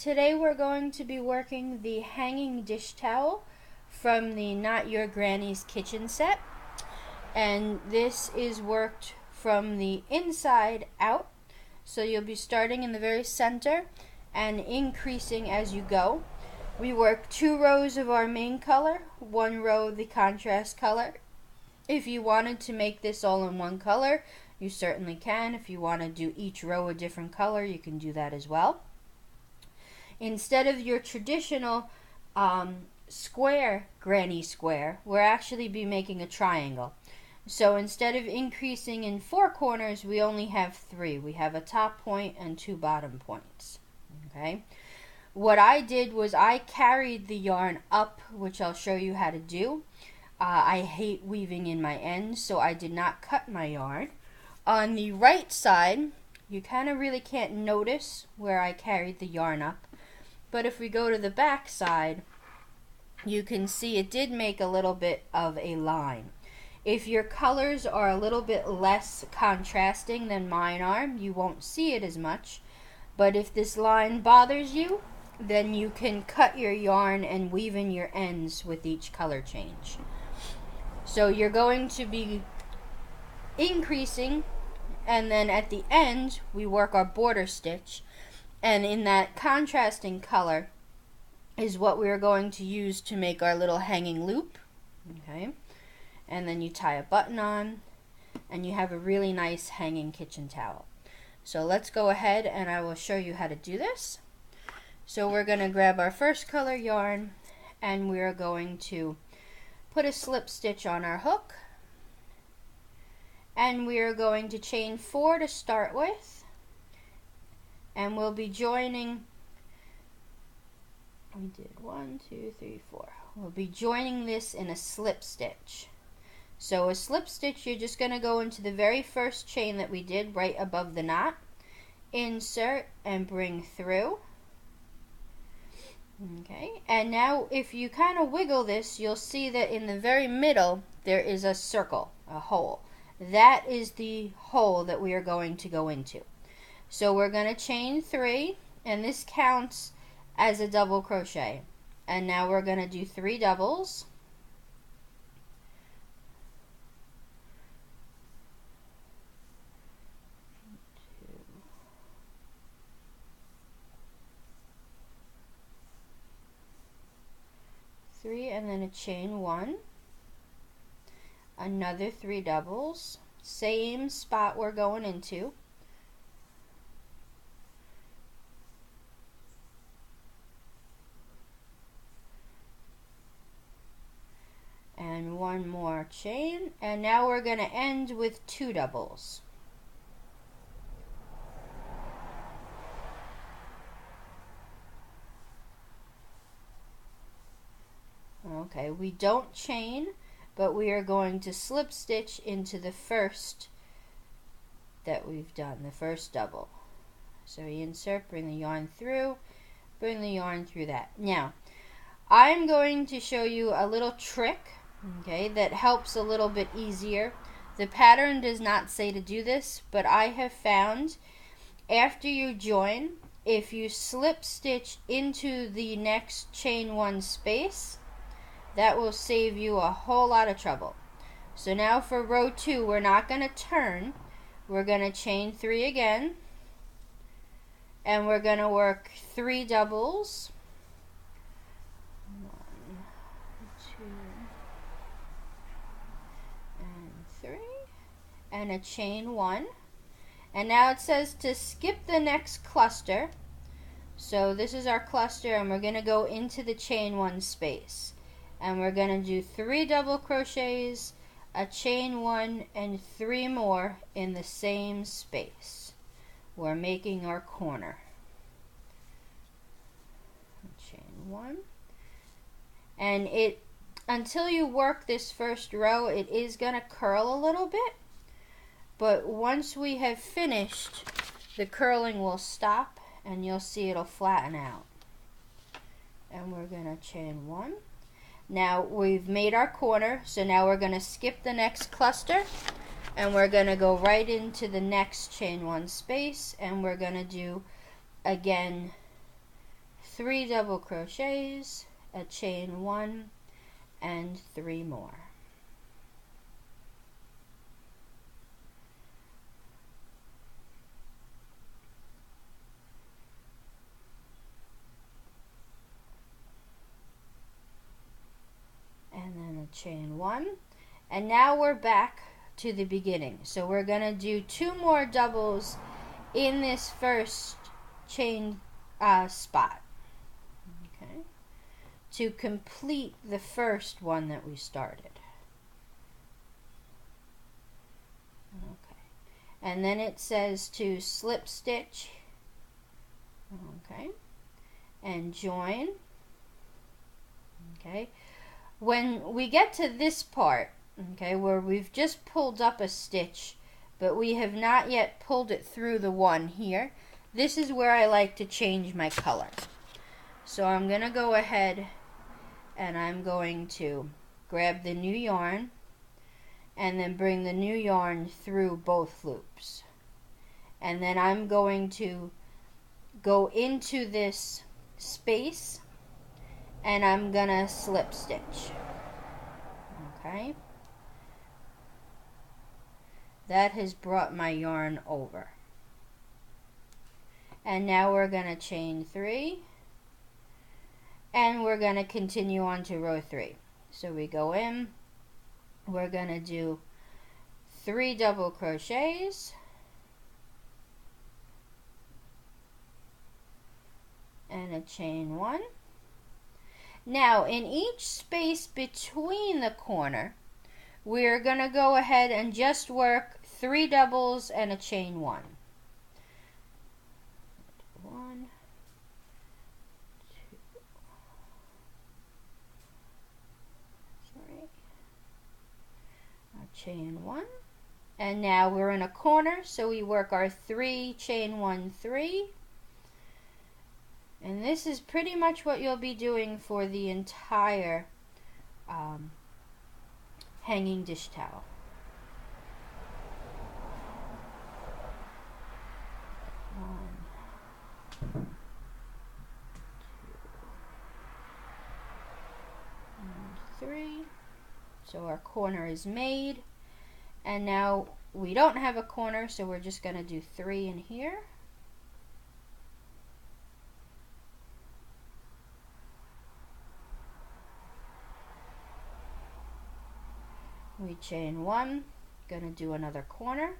Today we're going to be working the hanging dish towel from the Not Your Granny's Kitchen set, and this is worked from the inside out, so you'll be starting in the very center and increasing as you go. We work 2 rows of our main color, 1 row the contrast color. If you wanted to make this all in one color, you certainly can. If you want to do each row a different color, you can do that as well. Instead of your traditional square granny square, we'll actually be making a triangle. So instead of increasing in 4 corners, we only have 3. We have a top point and 2 bottom points. Okay. What I did was I carried the yarn up, which I'll show you how to do. I hate weaving in my ends, so I did not cut my yarn. On the right side, you kind of really can't notice where I carried the yarn up. But if we go to the back side, you can see it did make a little bit of a line. If your colors are a little bit less contrasting than mine are, you won't see it as much. But if this line bothers you, then you can cut your yarn and weave in your ends with each color change. So you're going to be increasing, and then at the end we work our border stitch, and in that contrasting color is what we're going to use to make our little hanging loop. Okay, and then you tie a button on and you have a really nice hanging kitchen towel. So let's go ahead and I will show you how to do this. So we're going to grab our first color yarn and we're going to put a slip stitch on our hook, and we're going to chain 4 to start with, and we'll be joining, we did 1, 2, 3, 4. We'll be joining this in a slip stitch. So a slip stitch, you're just going to go into the very first chain that we did right above the knot, insert and bring through. Okay, and now if you kind of wiggle this, you'll see that in the very middle there is a circle, a hole. That is the hole that we are going to go into. So we're going to chain 3, and this counts as a double crochet. And now we're going to do 3 doubles. And then a chain 1, another 3 doubles, same spot we're going into, and 1 more chain, and now we're going to end with 2 doubles. Okay, we don't chain, but we are going to slip stitch into the first that we've done, the first double. So you insert, bring the yarn through, bring the yarn through that. Now, I'm going to show you a little trick, okay, that helps a little bit easier. The pattern does not say to do this, but I have found after you join, if you slip stitch into the next chain 1 space, that will save you a whole lot of trouble. So now for row 2, we're not going to turn. We're going to chain 3 again, and we're going to work 3 doubles. 1, 2, and 3, and a chain 1. And now it says to skip the next cluster. So this is our cluster, and we're going to go into the chain 1 space. And we're going to do 3 double crochets, a chain 1, and 3 more in the same space. We're making our corner. Chain 1. And until you work this first row, it is going to curl a little bit. But once we have finished, the curling will stop and you'll see it'll flatten out. And we're going to chain 1. Now we've made our corner, so now we're going to skip the next cluster and we're going to go right into the next chain 1 space, and we're going to do again 3 double crochets, a chain 1, and 3 more. And then a chain 1, and now we're back to the beginning. So we're going to do 2 more doubles in this first chain spot, okay, to complete the first one that we started. Okay, and then it says to slip stitch, okay, and join. Okay, when we get to this part, okay, where we've just pulled up a stitch but we have not yet pulled it through the one here, this is where I like to change my color. So I'm going to go ahead and I'm going to grab the new yarn and then bring the new yarn through both loops. And then I'm going to go into this space and I'm going to slip stitch. Okay. That has brought my yarn over. And now we're going to chain 3 and we're going to continue on to row 3. So we go in, we're going to do 3 double crochets, and a chain 1. Now in each space between the corner, we're going to go ahead and just work 3 doubles and a chain 1. 1, 2, 3, a chain 1, and now we're in a corner, so we work our 3, chain 1, 3, and this is pretty much what you'll be doing for the entire hanging dish towel. One, 2, and 3. So our corner is made, and now we don't have a corner, so we're just going to do 3 in here. We chain 1, gonna do another corner,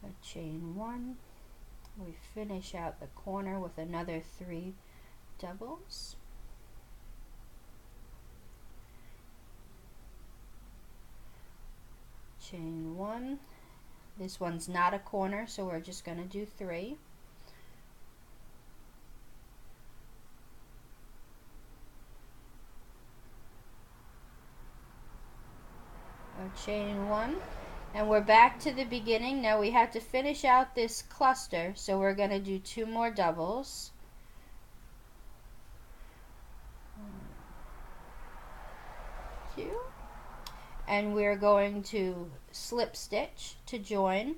a chain 1, we finish out the corner with another 3 doubles, chain 1. This one's not a corner, so we're just going to do 3. A chain 1, and we're back to the beginning. Now we have to finish out this cluster, so we're going to do 2 more doubles. 1, 2. And we're going to slip stitch to join.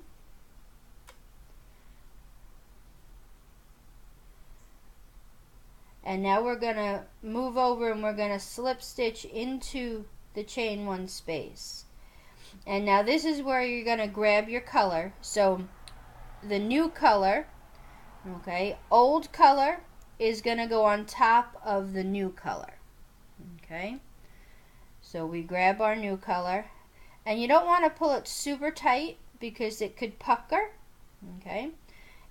And now we're going to move over and we're going to slip stitch into the chain 1 space. And now this is where you're going to grab your color. So the new color, okay, old color is going to go on top of the new color. Okay. So we grab our new color, and you don't want to pull it super tight because it could pucker, okay?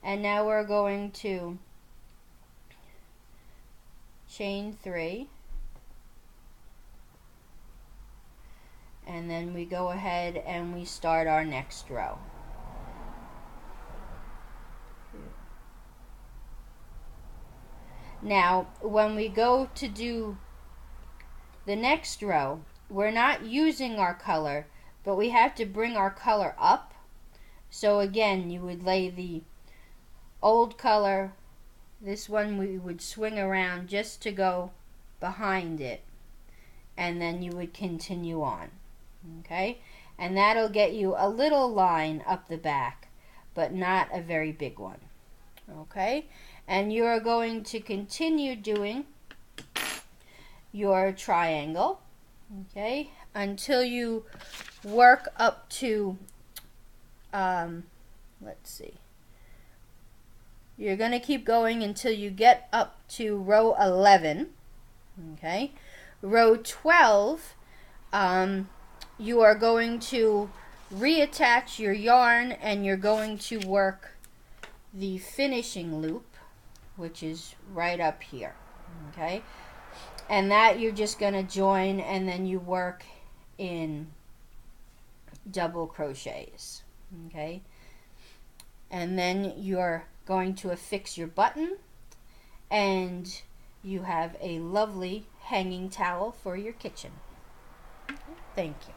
And now we're going to chain 3, and then we go ahead and we start our next row. Now, when we go to do the next row, we're not using our color, but we have to bring our color up. So again, you would lay the old color, this one we would swing around just to go behind it, and then you would continue on. Okay, and that'll get you a little line up the back, but not a very big one. Okay, and you're going to continue doing your triangle, okay, until you work up to let's see, you're going to keep going until you get up to row 11. Okay, row 12, you are going to reattach your yarn and you're going to work the finishing loop, which is right up here. Okay, and that you're just going to join, and then you work in double crochets. Okay, and then you're going to affix your button, and you have a lovely hanging towel for your kitchen. Thank you.